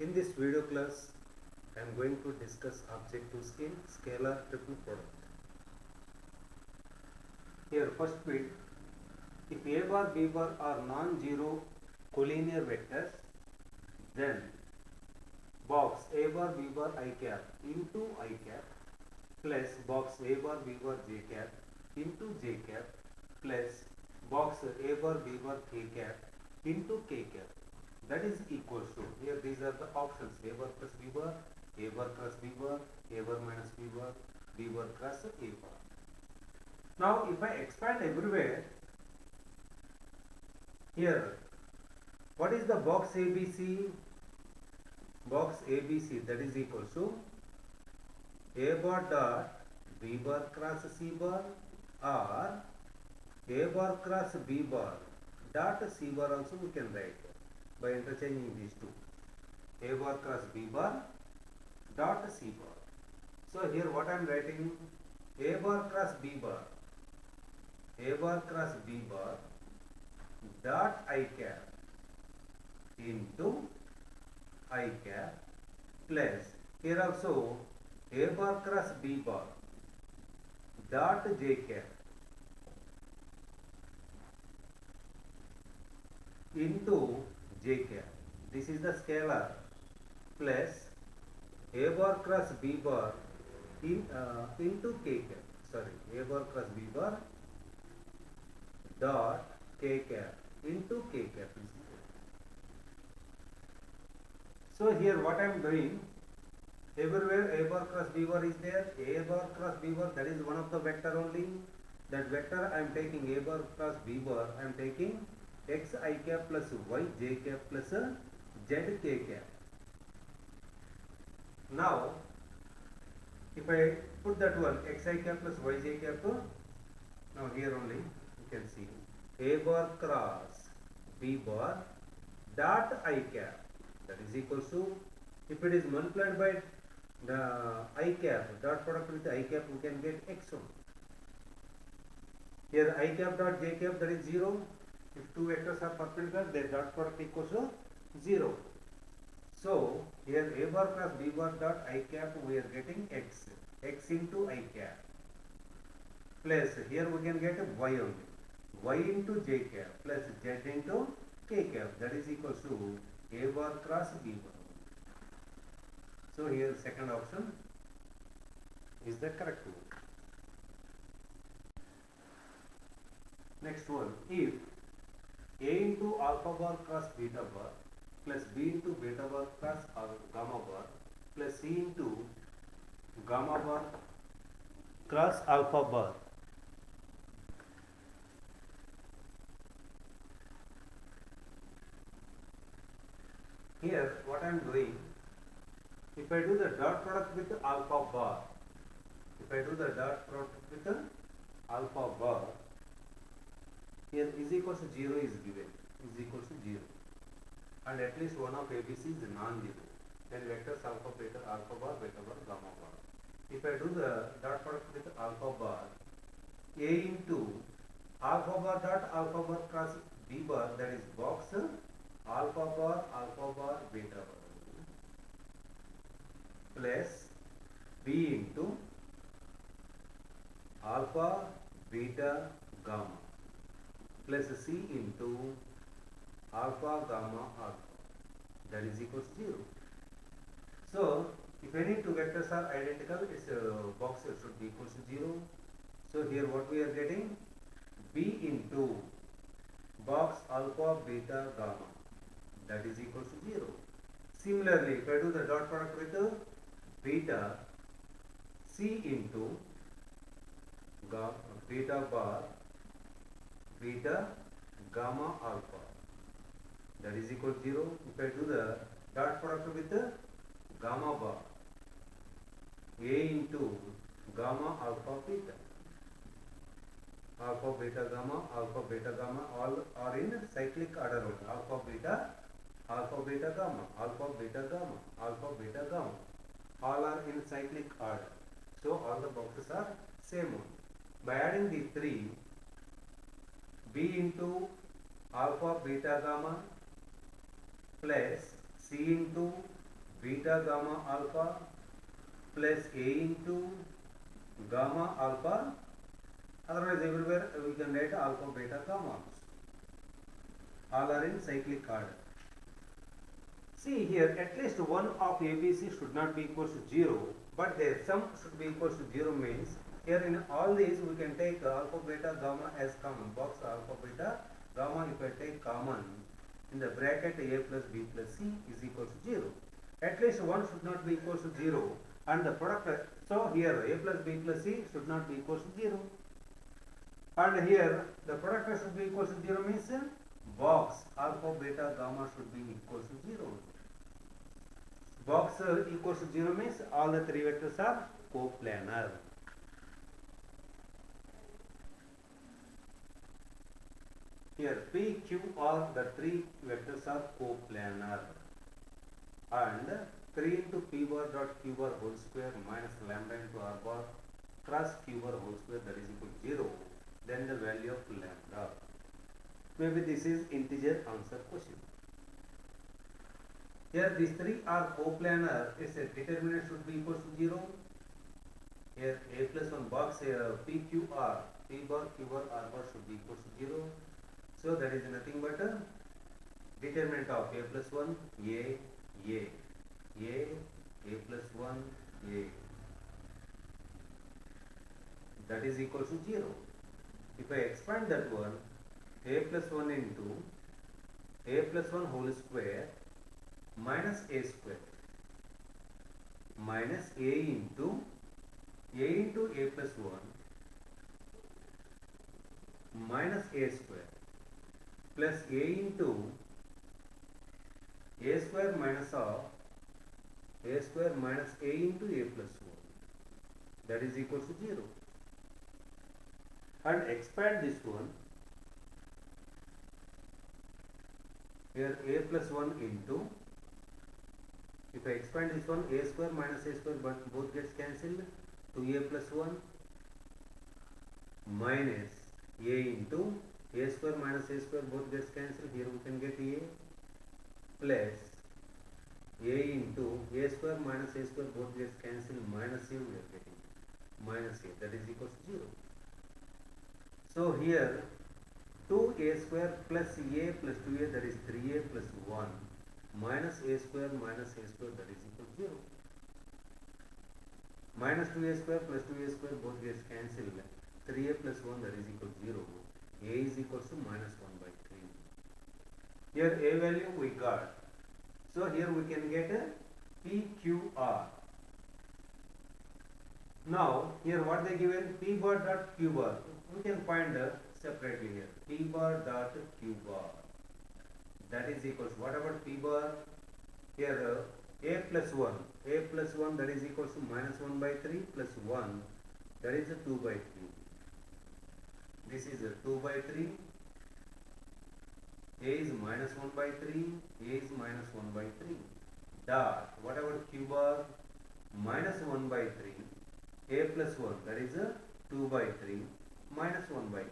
In this video class, I am going to discuss objectives in scalar triple product. Here, first bit, if A bar, B bar are non-zero collinear vectors, then box A bar, B bar I cap into I cap plus box A bar, B bar J cap into J cap plus box A bar, B bar K cap into K cap. That is equals to, here these are the options, A bar plus B bar, A bar cross B bar, A bar minus B bar, B bar cross A bar. Now if I expand everywhere, here what is the box ABC? Box ABC, that is equals to A bar dot B bar cross C bar or A bar cross B bar dot C bar also we can write by interchanging these two. A bar cross B bar dot C bar. So here what I am writing, A bar cross B bar, A bar cross B bar dot I cap into I cap plus here also A bar cross B bar dot J cap into J cap. This is the scalar plus A bar cross B bar into K cap. Sorry, A bar cross B bar dot K cap into K cap. So here what I am doing, everywhere A bar cross B bar is there. A bar cross B bar, that is one of the vector only. That vector I am taking A bar cross B bar, I am taking x I cap plus y j cap plus z k cap. Now if I put that one x I cap plus y j cap, now here only you can see A bar cross B bar dot I cap, that is equals to, if it is multiplied by the I cap, dot product with I cap, we can get x one. Here I cap dot j cap, that is 0. If two vectors are perpendicular, their dot product equals to 0. So here A bar cross B bar dot I cap, we are getting x into I cap plus here we can get y only, y into j cap plus z into k cap, that is equals to A bar cross B bar. So here second option is the correct one. Next one, if A into alpha bar cross beta bar plus B into beta bar cross gamma bar plus C into gamma bar cross alpha bar. Here what I am doing, if I do the dot product with alpha bar, if I do the dot product with alpha bar, here is equals to 0 is given, is equals to 0, and at least one of ABC is non-zero, then vectors alpha bar, beta bar, gamma bar. If I do the dot product with alpha bar, A into alpha bar dot alpha bar cross B bar, that is box alpha bar, beta bar, plus B into alpha, beta, gamma, plus C into alpha, gamma, alpha, that is equals to 0. So if any two vectors are identical, its box should be equals to 0. So here what we are getting, B into box alpha, beta, gamma, that is equals to 0. Similarly, if I do the dot product with beta, C into beta bar, beta, gamma, alpha, that is equal to 0. If I do the dot product with gamma bar, A into gamma, alpha, beta, alpha, beta, gamma, all are in cyclic order only. Alpha, beta, gamma, alpha, beta, gamma, alpha, beta, gamma, all are in cyclic order. So all the boxes are same only. By adding the 3, B into alpha, beta, gamma plus C into beta gamma alpha plus A into gamma alpha. Otherwise everywhere we can write alpha beta gamma. All are in cyclic order. See here, at least one of ABC should not be equal to 0, but their sum should be equal to 0 means here in all these we can take alpha beta gamma as common. Box alpha beta gamma, if I take common in the bracket, A plus B plus C is equal to 0. At least one should not be equal to 0, and the product, so here A plus B plus C should not be equal to 0, and here the product should be equal to 0 means box alpha beta gamma should be equal to 0. Box equals to 0 means all the three vectors are coplanar. Here P, Q, R, the three vectors are coplanar, and 3 into P bar dot Q bar whole square minus lambda into R bar cross Q bar whole square, that is equal to 0. Then the value of lambda. Maybe this is integer answer question. Here these three are coplanar, its determinant should be equal to 0. Here A plus 1 box P Q R, P bar Q bar R bar should be equal to 0. So that is nothing but a determinant of A plus 1 A plus 1 A, that is equal to 0. If I expand that one, A plus 1 into A plus 1 whole square minus A square minus A into A plus 1 minus A square plus A into A square minus of A square minus A into A plus 1, that is equal to 0. And expand this one, here A plus 1 into, if I expand this one, A square minus A square, but both gets cancelled, 2A plus 1 minus A into A square minus A square, both gets cancelled, here we can get A plus A into A square minus A square, both gets cancelled, minus A, we are getting minus A, that is equal to 0. So here 2A square plus A plus 2A, that is 3A plus 1 minus A square, that is equal to 0. Minus 2A square plus 2A square, both gets cancelled, 3A plus 1, that is equal to 0. A is equal to minus 1 by 3. Here A value we got. So here we can get a PQR. Now here what they given, P bar dot Q bar. We can find separately here. P bar dot Q bar. That is equal to, what about P bar? Here A plus 1. A plus 1, that is equal to minus 1 by 3 plus 1, that is a 2 by 3. This is a 2 by 3. A is minus 1 by 3. A is minus 1 by 3. Dot, what about Q bar? Minus 1 by 3. A plus 1, that is a 2 by 3 minus 1 by 3.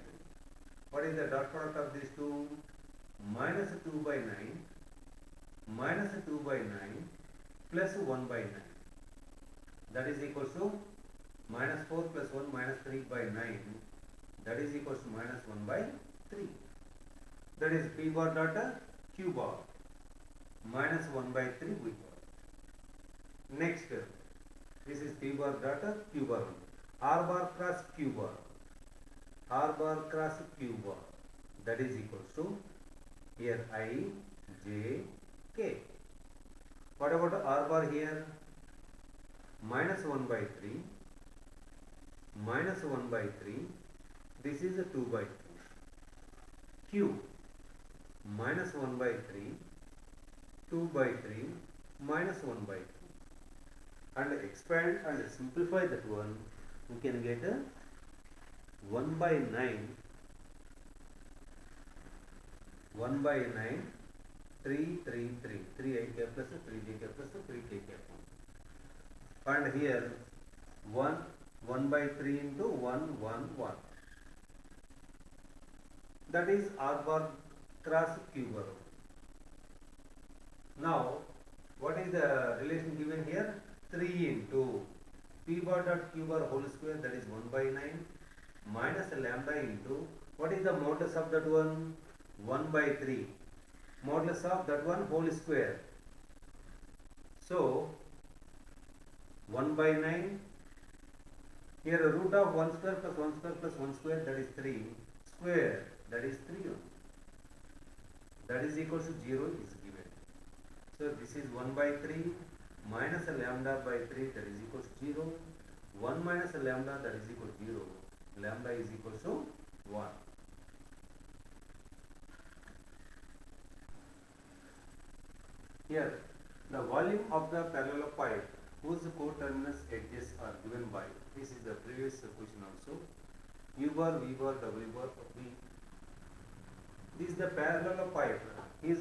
What is the dot product of these two? Minus 2 by 9 minus 2 by 9 plus 1 by 9. That is equal to minus 4 plus 1 minus 3 by 9. That is equal to minus 1 by 3. That is P bar dot Q bar. Minus 1 by 3 we got. Next, this is P bar dot Q bar. R bar cross Q bar. R bar cross Q bar. That is equal to, here I, J, K. What about R bar here? Minus 1 by 3. Minus 1 by 3. This is a 2 by 3. Q. Minus 1 by 3. 2 by 3. Minus 1 by 3. And expand and simplify that one. We can get a 1 by 9. 1 by 9, 3, 3, 3, 3 I k plus 3 j k plus 3 k k. And here 1 by 3 into 1, 1, 1. That is R bar cross Q bar. Now, what is the relation p bar dot q bar whole square, that is 1 by 9 minus lambda into, what is the modulus of that one? 1 by 3. Modulus of that one whole square. So 1 by 9, here root of 1 square plus 1 square plus 1 square, that is 3 square, that is 3. That is equal to 0 is given. So this is 1 by 3 minus a lambda by 3, that is equal to 0. 1 minus a lambda, that is equal to 0. Lambda is equal to 1. Here the volume of the parallelopipe whose coterminous edges are given by, this is the previous question also, U bar, V bar, W bar, V. This is the parallelopipe, his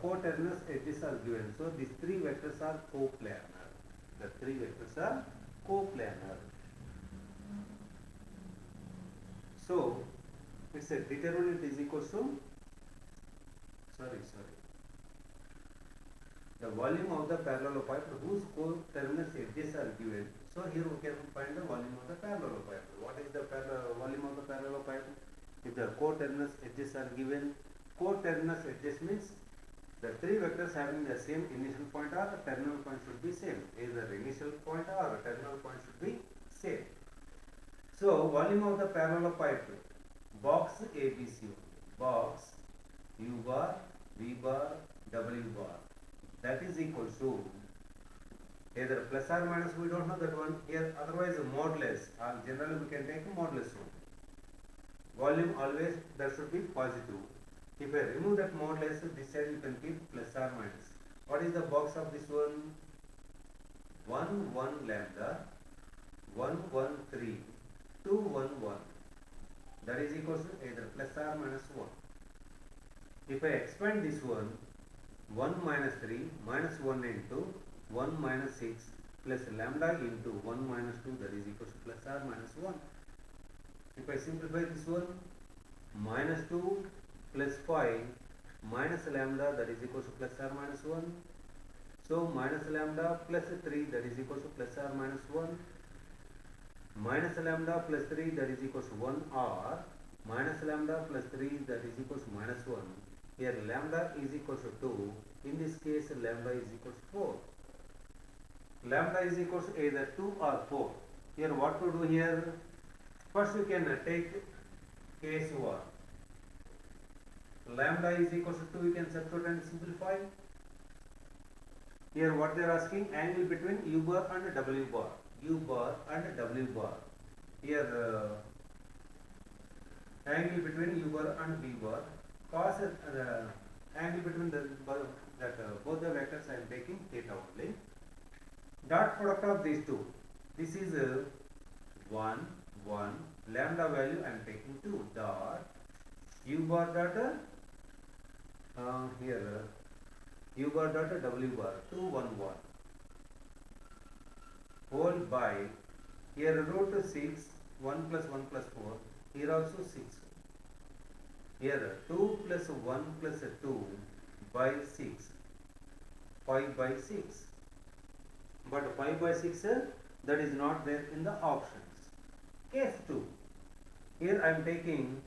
coterminous edges are given. So these three vectors are coplanar. The three vectors are coplanar. So it's a determinant is equal to, the volume of the parallelopipe whose coterminous edges are given. So here we can find the volume of the parallelopipe. What is the volume of the parallelopipe? If the coterminous edges are given, coterminous edges means the three vectors having the same initial point or terminal point should be same. Either initial point or terminal point should be same. So volume of the parallelopipe, box ABC, box U bar, V bar, W bar, that is equal to either plus or minus, we don't know that one here, otherwise modulus, or generally we can take modulus one. Volume always that should be positive. If I remove that modulus, this side you can keep plus or minus. What is the box of this one? 1 1 lambda, 1 1 3, 2 1 1. That is equal to either plus or minus 1. If I expand this one, 1 minus 3 minus 1 into 1 minus 6 plus lambda into 1 minus 2, that is equal to plus or minus 1. If I simplify this one, minus 2 plus 5 minus lambda, that is equal to plus or minus 1. So minus lambda plus 3, that is equal to plus or minus 1. Minus lambda plus 3, that is equal to 1, or minus lambda plus 3, that is equal to minus 1. Here lambda is equal to 2. In this case lambda is equal to 4. Lambda is equal to either 2 or 4. Here what to do here? First we can take case 1. Lambda is equal to 2, we can substitute and simplify. Here what they are asking, angle between U bar and W bar. U bar and W bar. Here angle between U bar and V bar. Cos angle between both the vectors I am taking theta only. Dot product of these two. This is 1 1. Lambda value I am taking 2. Dot U bar dot here U bar dot W bar 2 1 1. Whole by here root 6, 1 plus 1 plus 4. Here also 6. Here 2 plus 1 plus 2 by 6, 5 by 6. But 5 by 6 that is not there in the options. Case 2. Here I am taking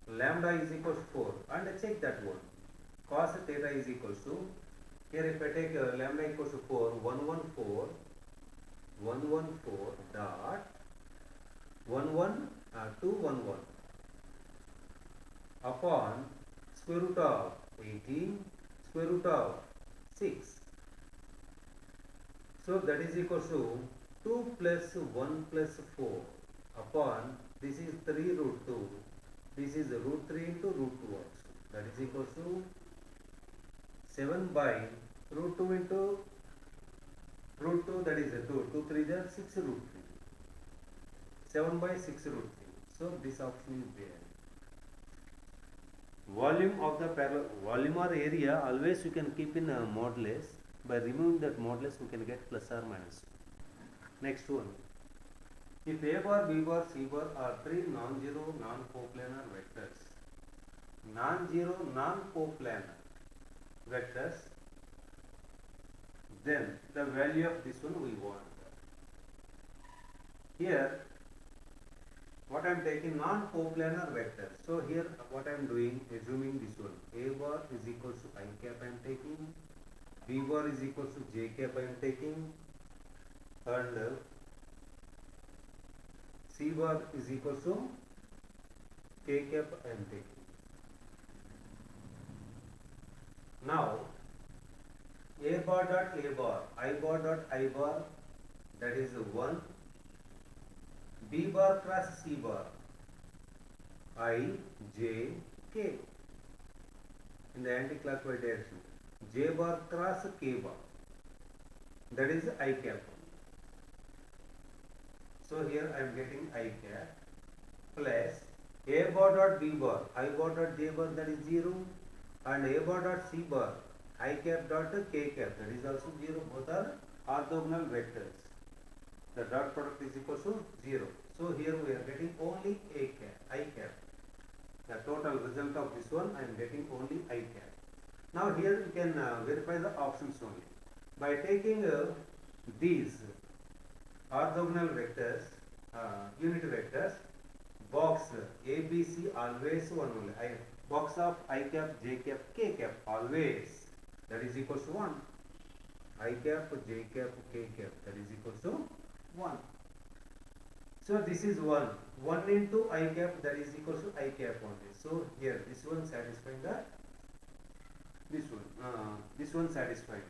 lambda is equal to 4 and check that one. Cos theta is equal to, here if I take lambda equals to 4, 114 dot 211 upon square root of 18 square root of 6. So that is equal to 2 plus 1 plus 4 upon, this is 3 root 2, this is root 3 into root 2 also. That is equal to 7 by root 2 into root 2, that is 2. 2 3 is 6 root 3. 7 by 6 root 3. So this option is there. Volume of the volume or area always you can keep in modulus. By removing that modulus we can get plus or minus. Next one. If A bar, B bar, C bar are three non-zero non-coplanar vectors. Non-zero non-coplanar vectors, then the value of this one we want. Here what I am taking non-coplanar vector. So here what I am doing, assuming this one, A bar is equals to I cap I am taking, B bar is equals to J cap I am taking, and C bar is equals to K cap I am taking. Now A bar dot A bar, I bar dot I bar, that is 1, B bar cross C bar, I, J, K in the anti-clockwise direction. J bar cross K bar, that is I cap. So here I am getting I cap plus A bar dot B bar, I bar dot J bar, that is 0, and A bar dot C bar, I cap dot K cap, that is also 0. Both are orthogonal vectors. The dot product is equal to 0. So here we are getting only A cap, I cap. The total result of this one I am getting only I cap. Now here we can verify the options only. By taking these orthogonal vectors, unit vectors, box ABC always one only. Box of I cap, J cap, K cap always, that is equal to 1. I cap, J cap, K cap, that is equal to 1. So this is 1. 1 into I cap, that is equal to I cap only. So here this one satisfying that, this one satisfying.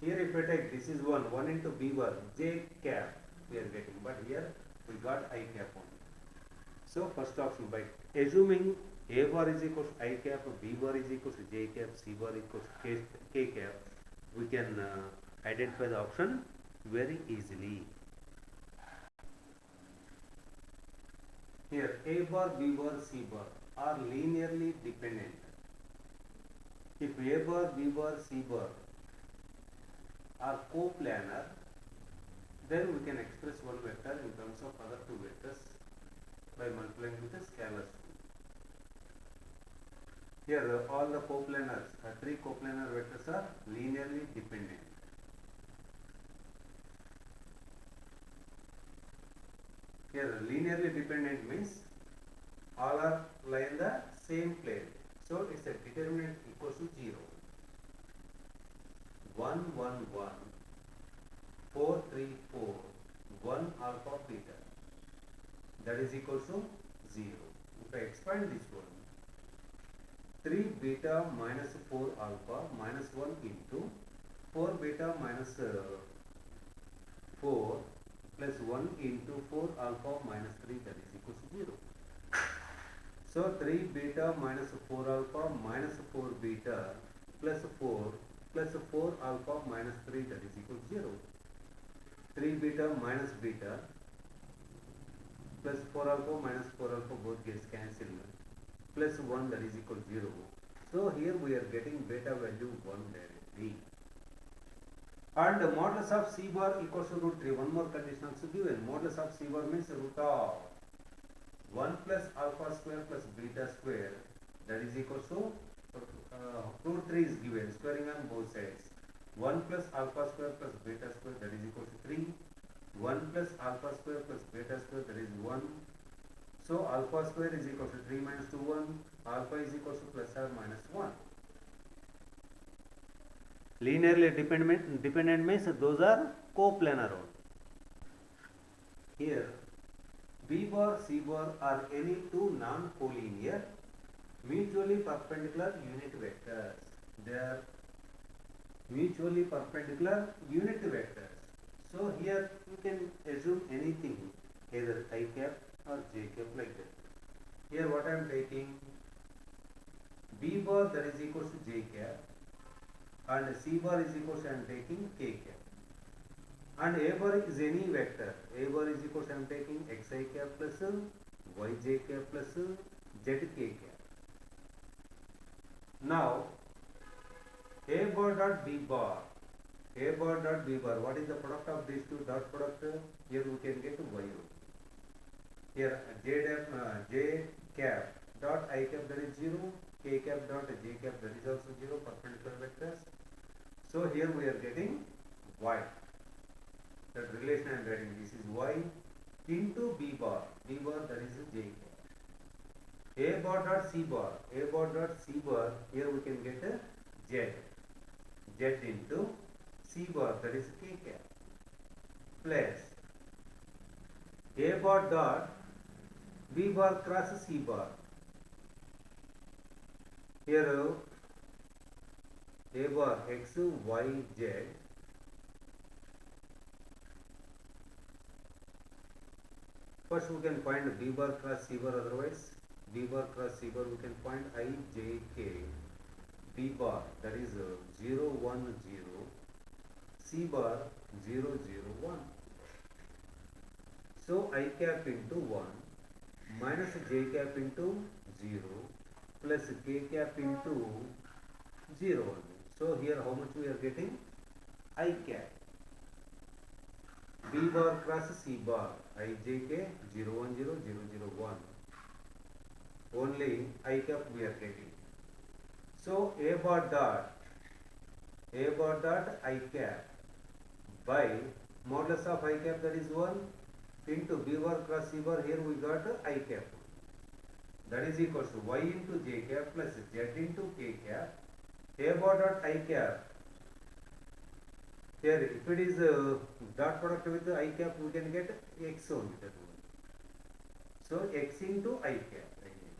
Here if I take this is 1, 1 into B bar, J cap we are getting, but here we got I cap only. So first option, by assuming A bar is equal to I cap, B bar is equal to J cap, C bar equals to K cap, we can identify the option very easily. Here A bar, B bar, C bar are linearly dependent. If A bar, B bar, C bar are coplanar, then we can express one vector in terms of other two vectors by multiplying with the scalars. Here all the coplanars, three coplanar vectors are linearly dependent. Here linearly dependent means all are lie in the same plane. So it's a determinant equals to 0. 1, 1, 1, 4, 3, 4, 1 alpha beta, that is equal to 0. If I expand this one, 3 beta minus 4 alpha minus 1 into 4 beta minus 4 plus 1 into 4 alpha minus 3, that is equal to 0. So 3 beta minus 4 alpha minus 4 beta plus 4 alpha minus 3, that is equal to 0. 3 beta minus beta plus 4 alpha minus 4 alpha both gets cancelled, plus 1, that is equal to 0. So here we are getting beta value 1 directly. And the modulus of C bar equals to root 3. One more condition also given. Modulus of C bar means root of 1 plus alpha square plus beta square, that is equal to root 3 is given, squaring on both sides. 1 plus alpha square plus beta square, that is equal to 3. 1 plus alpha square plus beta square, that is 1. So alpha square is equal to 3 minus 2, 1. Alpha is equal to plus or minus 1. Linearly dependent means those are coplanar. Here B bar, C bar are any two non-collinear mutually perpendicular unit vectors. They are mutually perpendicular unit vectors. So here you can assume anything, either I cap or J cap, like that. Here what I am taking, B bar, that is equal to J cap, and C bar is equal to I am taking K cap. And A bar is any vector. A bar is equal to I am taking xi cap plus yj cap plus zk cap. Now A bar dot B bar. A bar dot B bar. What is the product of these two dot product? Here we can get y. Here j cap dot I cap, that is 0. K cap dot J cap, that is also 0, perpendicular vectors. So here we are getting y. That relation I am writing, this is y, into B bar, that is j cap. A bar dot C bar, here we can get a z into C bar, that is k cap, plus A bar dot B bar cross C bar. Here A bar x, y, z. First we can find B bar cross C bar, otherwise B bar cross C bar we can find I, j, k, B bar, that is 0, 1, 0, C bar 0, 0, 1. So I cap into 1 minus j cap into 0 plus k cap into 0 only. So here how much we are getting? I cap. B bar cross C bar, I j k 0, 1, 0, 0, 0, 1. Only I cap we are getting. So A bar dot I cap by modulus of I cap, that is 1, into B bar cross C bar, here we got I cap, that is equals to y into j cap plus z into k cap. A bar dot I cap, here if it is dot product with I cap, we can get x only, that one. So x into I cap again,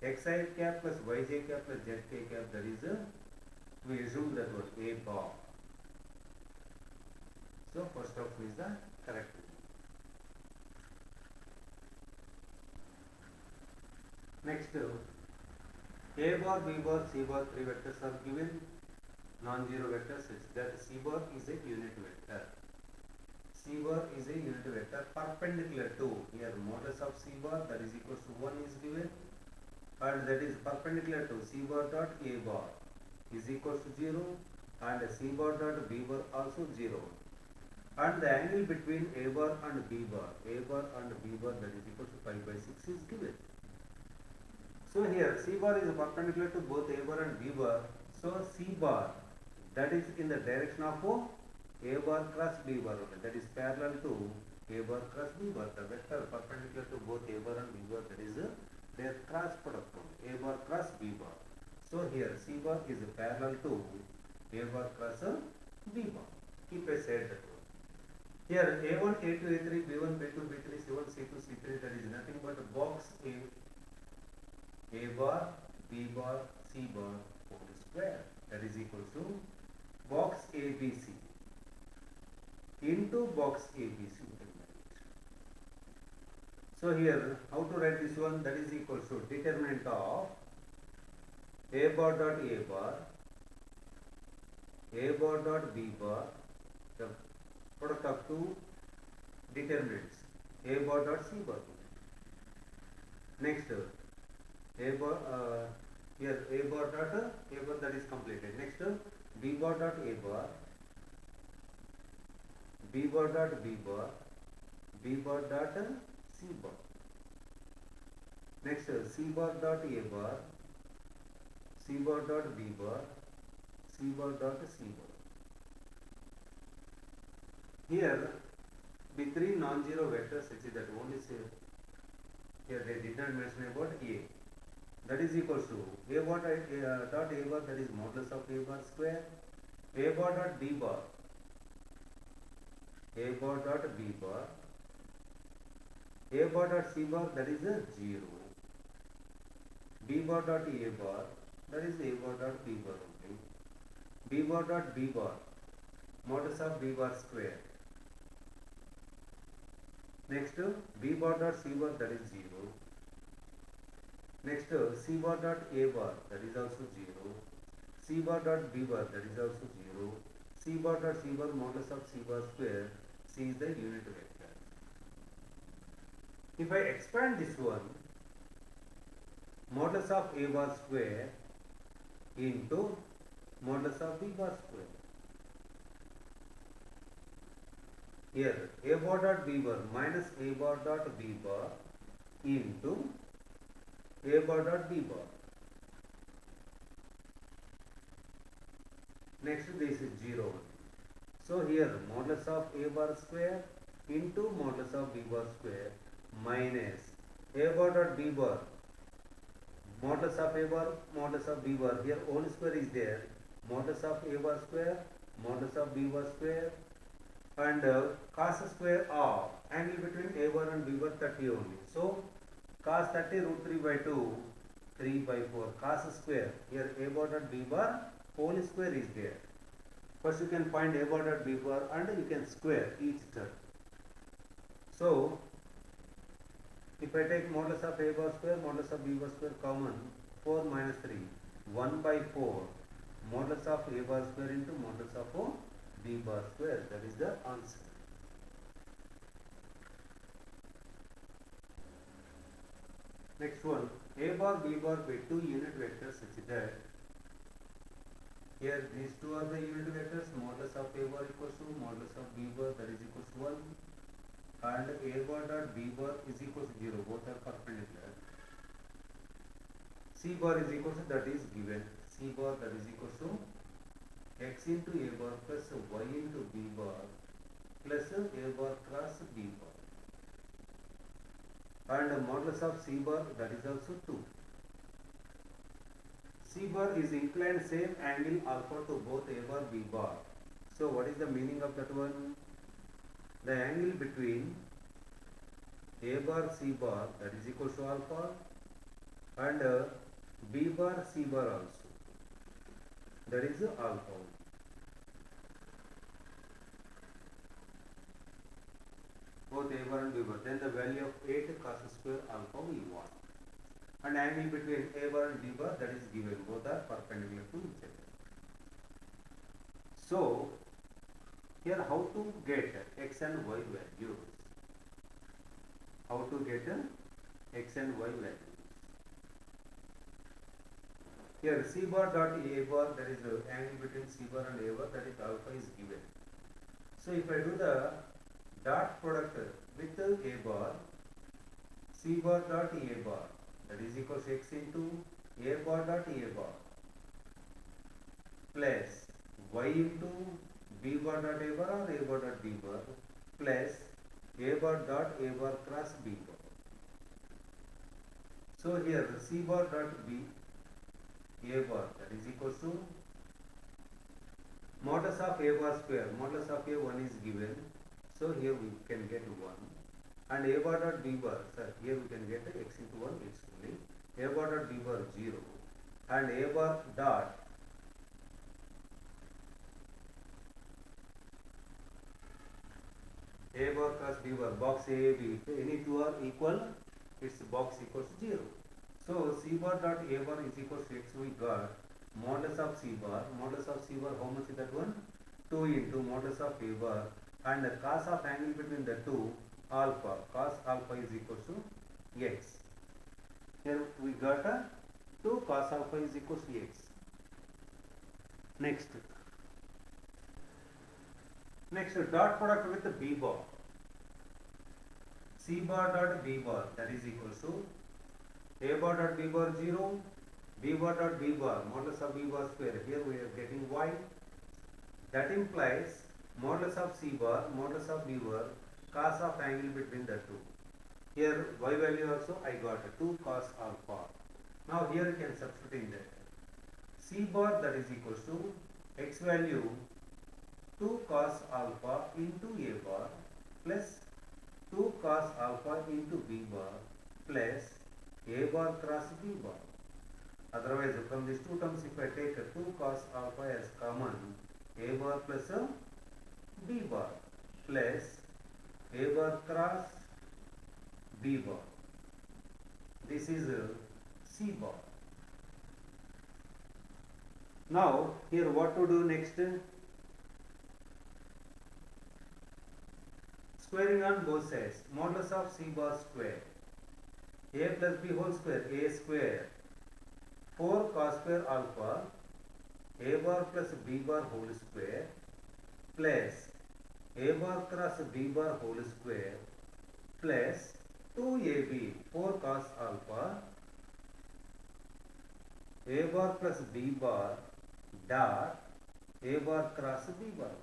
x I cap plus y j cap plus z k cap, that is we assume that was A bar. So first of is the correct. Next, A bar, B bar, C bar, three vectors are given, non-zero vectors such that C bar is a unit vector. C bar is a unit vector perpendicular to, here modulus of C bar, that is equals to 1 is given, and that is perpendicular to C bar dot A bar is equals to 0, and C bar dot B bar also 0. And the angle between A bar and B bar, that is equals to pi by 6 is given. So here C bar is perpendicular to both A bar and B bar. So C bar, that is in the direction of A bar cross B bar, that is parallel to A bar cross B bar. The vector perpendicular to both A bar and B bar, that is their cross product, A bar cross B bar. So here C bar is parallel to A bar cross B bar. Keep aside that one. Here A1, A2, A3, B1, B2, B3, C1, C2, C3, that is nothing but box A bar, B bar, C bar whole square, that is equal to box ABC into box ABC. So here how to write this one? That is equal to determinant of A bar dot A bar, A bar dot B bar, the product of two determinants, A bar dot C bar. Next, A bar, here A bar dot A bar, that is completed. Next, B bar dot A bar, B bar dot B bar, B bar dot C bar. Next, C bar dot A bar, C bar dot B bar, C bar dot C bar. Here, the three non-zero vectors such that only say, here they did not mention about A. That is equals to A bar dot A bar, that is modulus of A bar square, A bar dot B bar, A bar dot B bar, A bar dot C bar, that is a 0, B bar dot A bar, that is A bar dot B bar only, B bar dot B bar, modulus of B bar square. Next, B bar dot C bar, that is 0. Next, C bar dot A bar, that is also 0. C bar dot B bar, that is also 0. C bar dot C bar, modulus of C bar square, C is the unit vector. If I expand this one, modulus of A bar square into modulus of B bar square. Here A bar dot B bar minus A bar dot B bar into A bar dot B bar. Next, this is 0. So here modulus of A bar square into modulus of b bar square minus a bar dot b bar modulus of a bar modulus of b bar. Here whole square is there. Modulus of a bar square modulus of b bar square and cos square of angle between a bar and b bar 30 only. So cos 30 root 3 by 2 3 by 4 cos square. Here a bar dot b bar whole square is there. First you can find a bar dot b bar and you can square each term. So if I take modulus of a bar square modulus of b bar square common, 4 minus 3 1 by 4 modulus of a bar square into modulus of b bar square, that is the answer. Next one, a bar b bar by 2 unit vectors such that here these two are the unit vectors. Modulus of a bar equals to modulus of b bar, that is equals to 1, and a bar dot b bar is equals to 0, both are perpendicular. C bar is equals to, that is given, C bar that is equals to x into a bar plus y into b bar plus a bar cross b bar, and modulus of C bar, that is also 2. C bar is inclined same angle alpha to both a bar b bar. So what is the meaning of that one? The angle between a bar C bar, that is equal to alpha, and b bar C bar also, that is alpha. Both a bar and b bar. Then the value of 8 cos square alpha we want. And angle between a bar and b bar, that is given. Both are perpendicular to each other. So here how to get x and y values? How to get x and y values? Here C bar dot a bar, that is the angle between C bar and a bar, that is alpha is given. So if I do the dot product with a bar, C bar dot a bar, that is equals to x into a bar dot a bar plus y into b bar dot a bar or a bar dot b bar plus a bar dot a bar cross b bar. So here C bar dot b a bar, that is equals to modulus of a bar square, modulus of a 1 is given, so here we can get 1, and a bar dot b bar, sir, here we can get x into 1 x only, a bar dot b bar 0, and a bar dot a bar cross b bar, box a b, if any two are equal, its box equals 0. So C bar dot a bar is equals to x, we got modulus of C bar, how much is that one? 2 into modulus of a bar, and the cos of angle between the two, alpha, cos alpha is equals to x. Here we got 2 cos alpha is equals to x. Next dot product with the b bar, C bar dot b bar, that is equals to a bar dot b bar 0, b bar dot b bar, modulus of b bar square, here we are getting y, that implies modulus of C bar, modulus of b bar, cos of angle between the two. Here y value also I got 2 cos alpha. Now here you can substitute in that. C bar, that is equals to x value 2 cos alpha into a bar plus 2 cos alpha into b bar plus a bar cross b bar. Otherwise from these two terms if I take 2 cos alpha as common, a bar plus b bar plus a bar cross b bar, this is C bar. Now here what to do next? Squaring on both sides, modulus of C bar square, a plus b whole square, a square, 4 cos square alpha, a bar plus b bar whole square plus a bar cross b bar whole square plus 2ab 4 cos alpha, a bar plus b bar dot a bar cross b bar.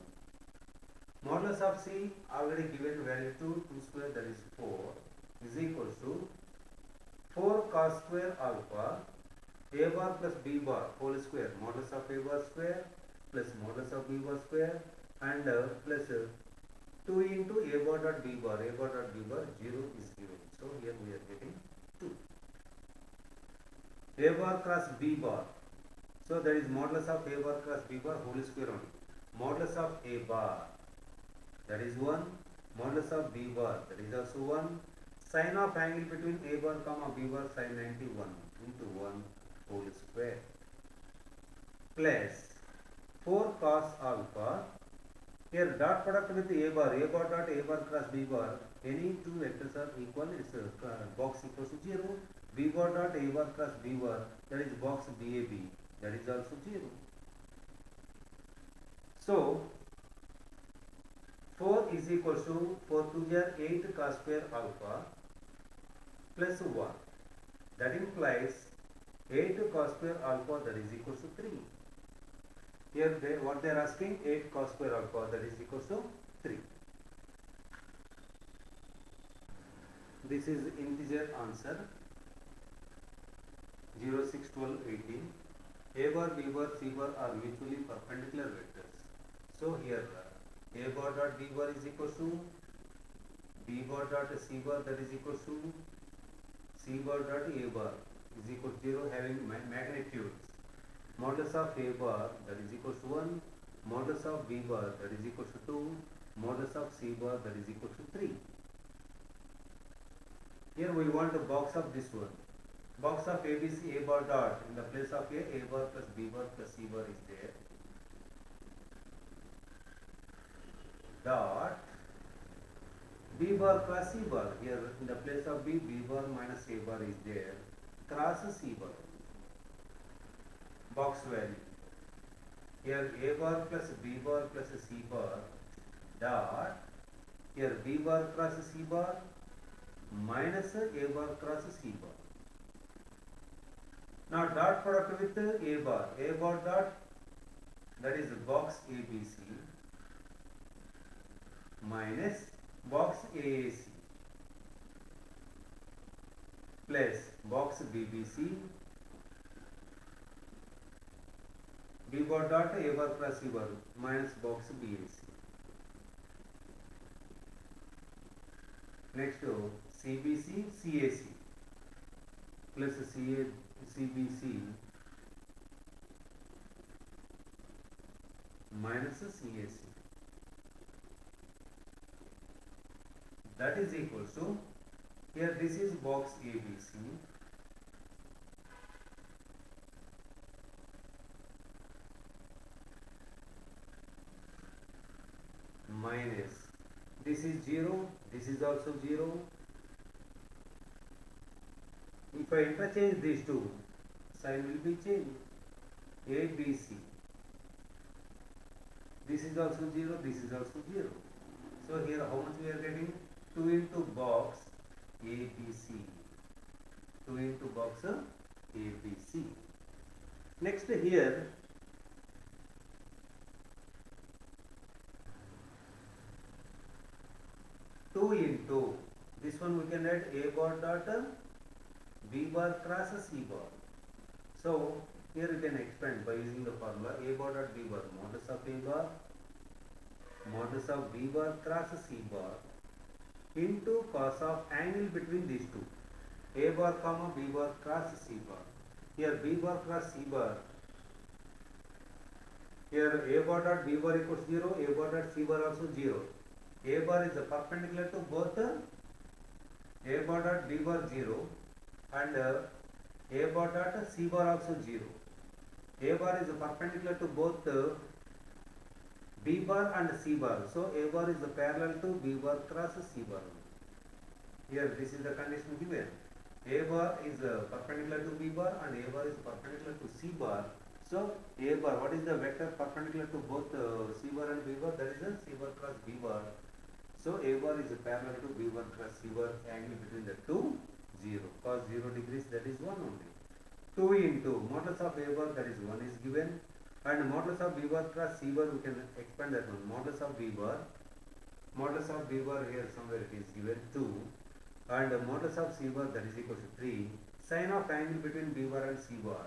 Modulus of C already given value to 2 square, that is 4, is equals to 4 cos square alpha a bar plus b bar whole square, modulus of a bar square plus modulus of b bar square, and plus 2 into a bar dot b bar, 0 is given. So here we are getting 2. A bar cross b bar, so that is modulus of a bar cross b bar whole square only. Modulus of a bar, that is 1. Modulus of b bar, that is also 1. Sine of angle between a bar comma b bar, sine 91 into 1 whole square, plus 4 cos alpha. Here dot product with a bar dot a bar cross b bar, any two vectors are equal, its box equals to 0. B bar dot a bar cross b bar, that is box BAB, that is also 0. So 4 is equals to 4 to 8 cos square alpha plus 1. That implies 8 cos square alpha, that is equals to 3. Here what they are asking, 8 cos square alpha, that is equals to 3. This is integer answer 0, 6, 12, 18. A bar, B bar, C bar are mutually perpendicular vectors. So here A bar dot B bar is equals to B bar dot C bar, that is equals to C bar dot A bar is equal to 0, having magnitudes. Modulus of A bar, that is equals to 1. Modulus of B bar, that is equals to 2. Modulus of C bar, that is equals to 3. Here we want a box of this one. Box of ABC, A bar dot, in the place of A bar plus B bar plus C bar is there. Dot B bar cross C bar, here in the place of B bar minus A bar is there, cross C bar. Box value. Here A bar plus B bar plus C bar, dot, here B bar cross C bar minus A bar cross C bar. Now dot product with A bar dot, that is box ABC minus box AAC plus box BBC, B bar dot A bar plus C bar minus box BAC. Next CBC, CAC plus CBC minus CAC. That is equals to, here this is box ABC minus, this is 0, this is also 0. If I interchange these two, sign will be changed. ABC, this is also 0, this is also 0. So here how much we are getting? 2 into box ABC. 2 into box ABC. Next here, two into, this one we can add A bar dot B bar cross C bar. So here you can expand by using the formula A bar dot B bar, modulus of A bar, modulus of B bar cross C bar into cos of angle between these two, A bar comma B bar cross C bar. Here B bar cross C bar, here A bar dot B bar equals 0, A bar dot C bar also 0. A bar is perpendicular to both A bar dot B bar 0 and A bar dot C bar also 0. A bar is perpendicular to both B bar and C bar. So A bar is parallel to B bar cross C bar. Here this is the condition given. A bar is perpendicular to B bar and A bar is perpendicular to C bar. So A bar, what is the vector perpendicular to both C bar and B bar? That is a C bar cross B bar. So A bar is parallel to B bar cross C bar, angle between the two 0. Cos 0 degrees, that is 1 only. 2 into modulus of A bar, that is 1 is given, and modulus of B bar cross C bar we can expand that one. Modulus of B bar modulus of b bar here somewhere it is given 2, and modulus of c bar that is equal to 3. Sine of angle between b bar and c bar.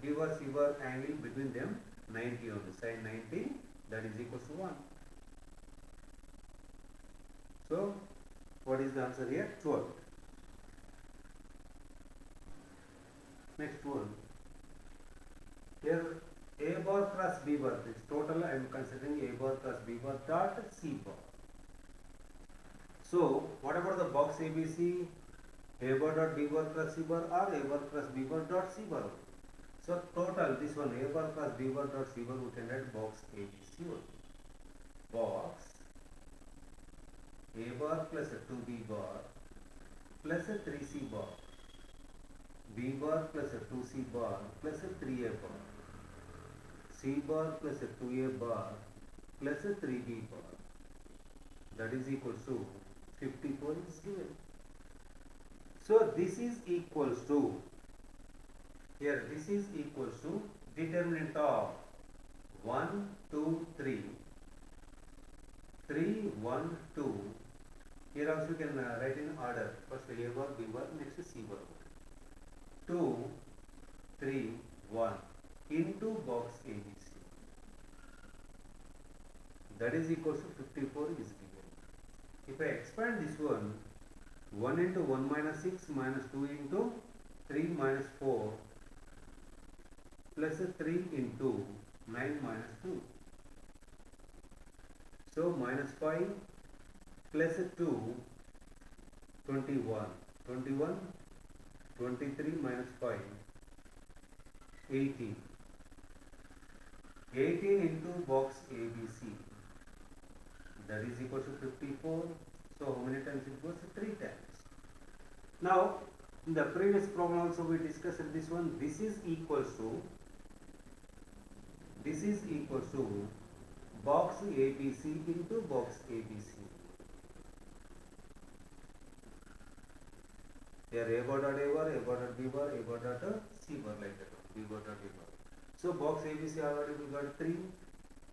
B bar c bar angle between them 90 only. Sine 90 that is equal to 1. So what is the answer here? 12. Next one. Here a bar cross b bar, this total I am considering a bar cross b bar dot c bar. So what about the box ABC? A bar dot b bar cross c bar or a bar cross b bar dot c bar. So total this one a bar cross b bar dot c bar we can write box ABC only. Box a bar plus a 2b bar plus a 3c bar, b bar plus a 2c bar plus a 3a bar, c bar plus a 2a bar plus a 3b bar, that is equal to 54 is given. So this is equals to, here this is equals to determinant of 1, 2, 3, 3, 1, 2. Here also you can write in order. First A bar, B bar, next C bar. 2, 3, 1 into box ABC. That is equals to 54 is given. If I expand this one, 1 into 1 minus 6 minus 2 into 3 minus 4 plus 3 into 9 minus 2. So minus 5 plus 2, 21, 21, 23 minus 5, 18. 18 into box ABC, that is equal to 54. So how many times it goes? 3 times. Now in the previous problem also we discussed this one. This is equals to box ABC into box ABC. Here A bar dot A bar, A bar dot B bar, A bar dot C bar, like that, B bar dot B bar. So box ABC already we got 3.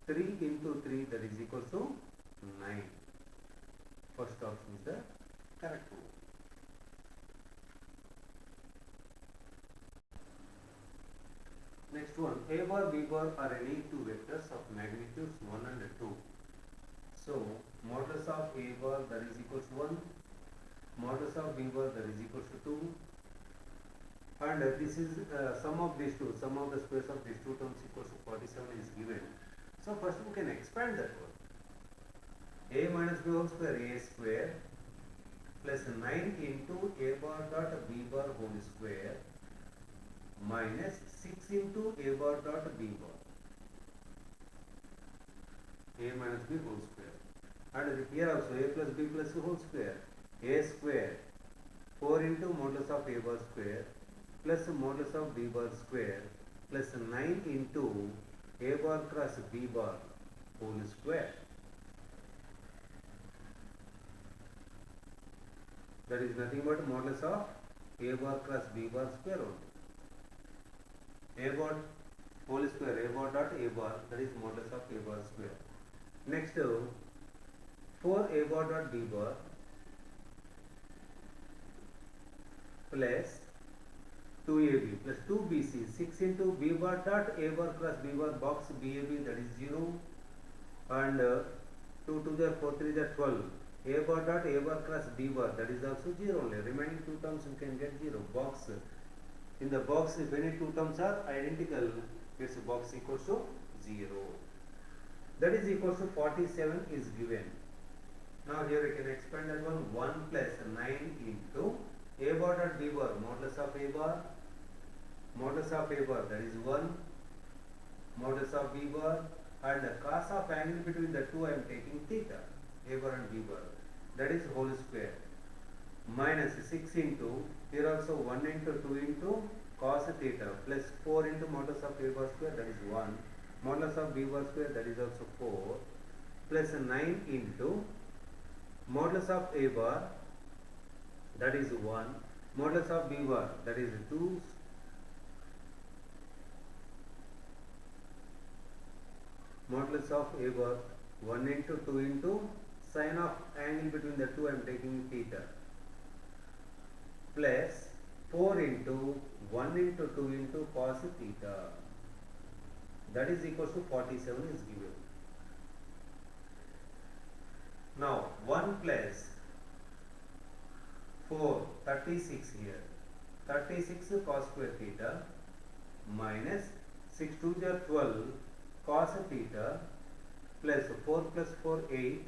3 into 3 that is equal to 9. First option is the correct one. Next one, A bar, B bar are any two vectors of magnitudes 1 and 2. So modulus of A bar that is equal to 1, modulus of B bar that is equal to 2, and this is sum of these two, sum of the squares of these two terms equals to 47 is given. So first we can expand that one. A minus B whole square, A square, plus 9 into A bar dot B bar whole square, minus 6 into A bar dot B bar, A minus B whole square. And here also A plus B plus whole square, A square, 4 into modulus of A bar square, plus modulus of B bar square, plus 9 into A bar cross B bar whole square. That is nothing but modulus of A bar cross B bar square only. A bar whole square, A bar dot A bar, that is modulus of A bar square. Next 4 A bar dot B bar plus 2AB plus 2BC, 6 into B bar dot A bar cross B bar box BAB, that is 0, and 2 to the 4 3 the 12. A bar dot A bar cross B bar, that is also 0 only. Remaining two terms you can get 0. Box, in the box if any two terms are identical, its box equals to 0. That is equals to 47 is given. Now here we can expand that one. 1 plus 9 into A bar dot B bar, modulus of A bar, modulus of A bar, that is 1, modulus of B bar, and the cos of angle between the two I am taking theta, A bar and B bar, that is whole square, minus 6 into, here also 1 into 2 into cos theta, plus 4 into modulus of A bar square, that is 1, modulus of B bar square, that is also 4, plus 9 into modulus of A bar, that is 1, modulus of B bar, that is 2, modulus of A bar, 1 into 2 into sine of angle between the two I am taking theta, plus 4 into 1 into 2 into cos theta, that is equal to 47 is given. Now 1 plus 4, 36 here, 36 cos square theta minus 6 2 are 12 cos theta plus 4 plus 4 8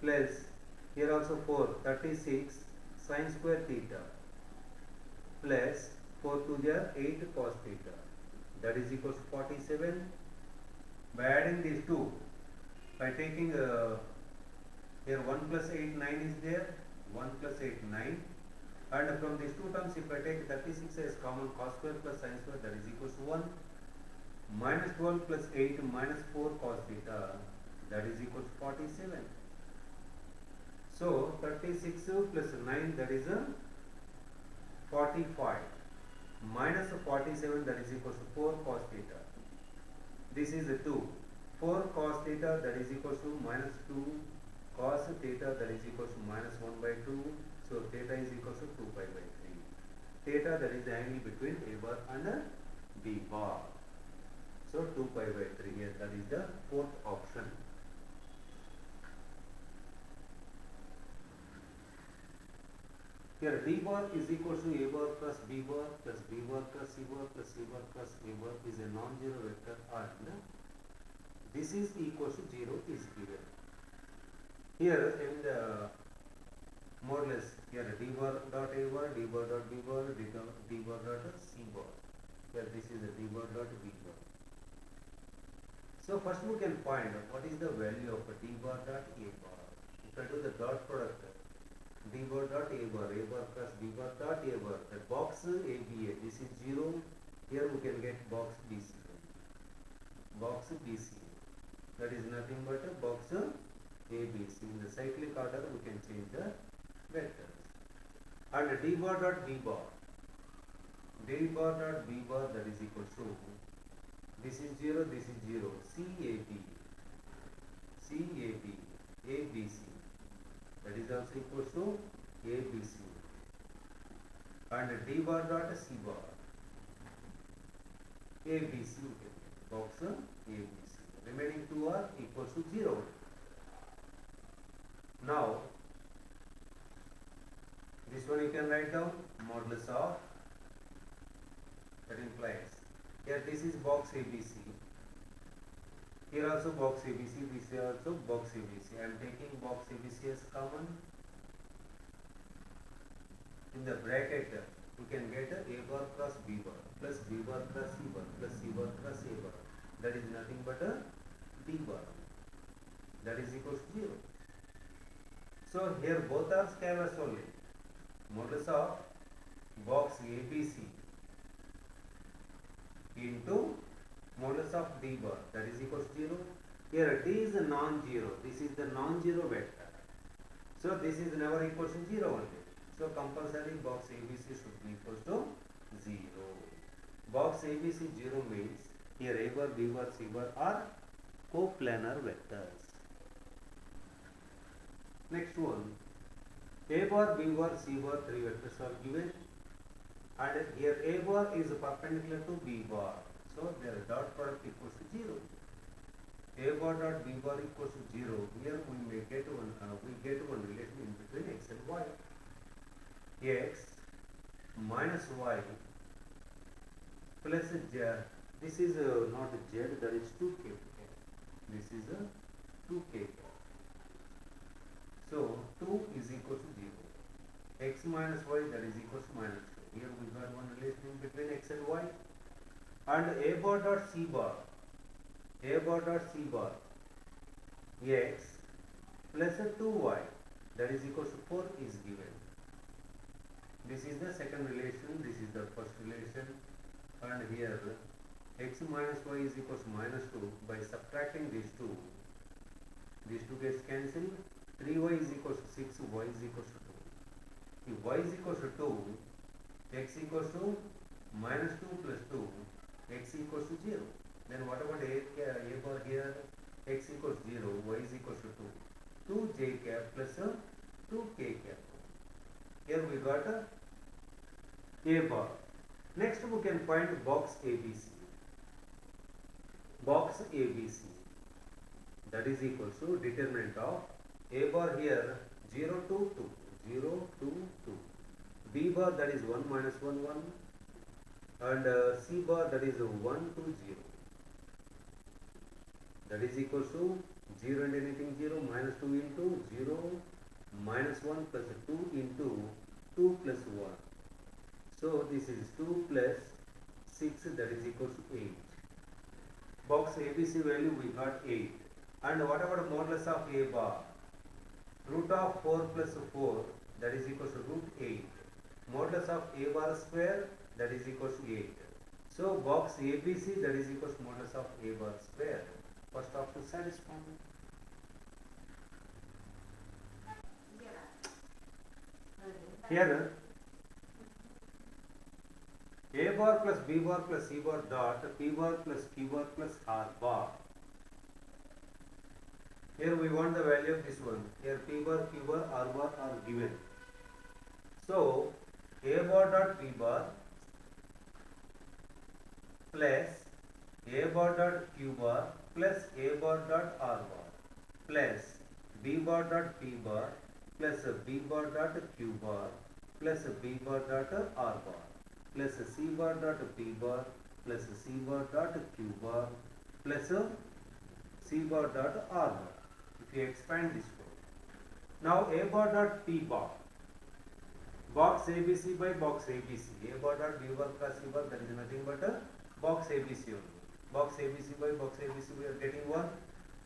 plus here also 4 36 sin square theta plus 4 2 are 8 cos theta, that is equal to 47. By adding these two, by taking here 1 plus 8 9 is there, 1 plus 8 9, and from these two terms if I take 36 as common, cos square plus sin square, that is equal to 1, minus 12 plus 8 minus 4 cos theta, that is equal to 47. So 36 plus 9, that is a 45, minus 47, that is equal to 4 cos theta. This is a 2. 4 cos theta, that is equal to minus 2 cos theta, that is equal to minus 1 by 2. So theta is equal to 2 pi by 3. Theta, that is the angle between A bar and B bar. So 2 pi by 3 here, that is the fourth option. Here D bar is equal to A bar plus B bar plus B bar plus C bar plus C bar plus A bar is a non-zero vector, and this is equal to 0 is given. Here in the modulus, here D bar dot A bar, D bar dot B bar, D bar dot C bar. Here this is a D bar dot B bar. So first we can find what is the value of a D bar dot A bar. If I do the dot product, D bar dot A bar plus B bar dot A bar, the box ABA, this is 0, here we can get box BC. Box BC, that is nothing but a box ABC. In the cyclic order we can change the vectors. And D bar dot B bar, D bar dot B bar, that is equal to, this is 0, this is 0, CAB, ABC, that is also equal to ABC. And D bar dot C bar, ABC, box ABC. Remaining two are equal to 0. Now this one you can write down modulus of, that implies here this is box ABC, here also box ABC, this is also box ABC. I am taking box ABC as common. In the bracket we can get A bar plus B bar plus B bar plus C bar plus C bar plus A bar, that is nothing but a D bar, that is equal to 0. So here both are scalars only. Modulus of box ABC into modulus of D bar, that is equal to 0. Here D is a non-zero, this is the non-zero vector. So this is never equal to 0 only. So compulsory box ABC should be equal to 0. Box ABC 0 means here A bar, B bar, C bar are coplanar vectors. Next one, A bar, B bar, C bar, three vectors are given, and here A bar is perpendicular to B bar, so their dot product equals to 0. A bar dot B bar equals to 0. Here we may get one relation in between x and y. X minus y plus z. This is not z, that is 2k. This is a 2k. So 2 is equal to 0. X minus y, that is equal to minus 2. Here we got one relation in between x and y. And A bar dot C bar, A bar dot C bar, x plus a 2y, that is equal to 4 is given. This is the second relation, this is the first relation, and here x minus y is equal to minus 2. By subtracting these two gets cancelled. 3y is equal to 6, y is equal to 2. If y is equal to 2, x equals to minus 2 plus 2, x equals to 0. Then what about A bar here? X equals 0, y is equals to 2. 2j cap plus 2k cap. Here we got a bar. Next we can find box ABC. Box ABC, that is equal to determinant of a bar here 0 to 2, 0 to 2, b bar that is 1 minus 1 1, and c bar that is 1 to 0, that is equal to 0 and anything 0, minus 2 into 0 minus 1 plus 2 into 2 plus 1. So this is 2 plus 6, that is equal to 8. Box ABC value we got 8. And what about modulus of a bar? Root of 4 plus 4, that is equal to root 8. Modulus of a bar square, that is equal to 8. So box ABC, that is equal to modulus of a bar square. First option satisfied. Here a bar plus b bar plus c bar dot p bar plus q bar plus r bar. Here we want the value of this one. Here p bar, q bar, r bar are given. So a bar dot p bar plus a bar dot q bar plus a bar dot r bar plus b bar dot p bar plus b bar dot q bar plus b bar dot r bar plus c bar dot p bar plus c bar dot q bar plus c bar dot r bar. If you expand this one, now a bar dot p bar, box ABC by box ABC, a bar dot b bar plus c bar, that is nothing but a box ABC only. Box ABC by box ABC, we are getting one.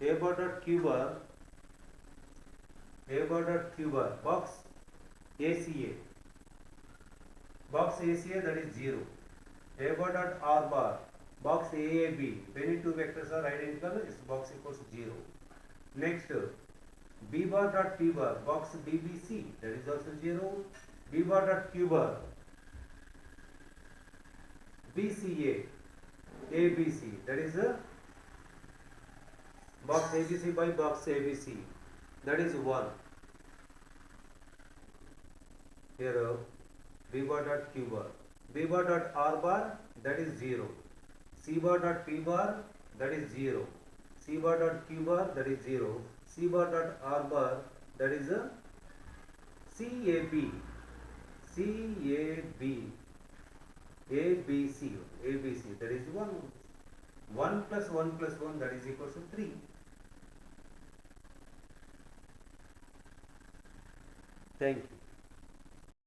A bar dot q bar, a bar dot q bar, box ACA, box ACA, that is 0. A bar dot R bar, box AAB, if any two vectors are identical, its box equals 0. Next, B bar dot P bar, box BBC, that is also 0. B bar dot Q bar, BCA, ABC, that is a box ABC by box ABC, that is 1. Here B bar dot Q bar, B bar dot R bar, that is 0. C bar dot P bar, that is 0. C bar dot Q bar, that is 0. C bar dot R bar, that is a CAB, CAB, ABC, ABC, that is 1. 1 plus 1 plus 1, that is equal to 3. Thank you.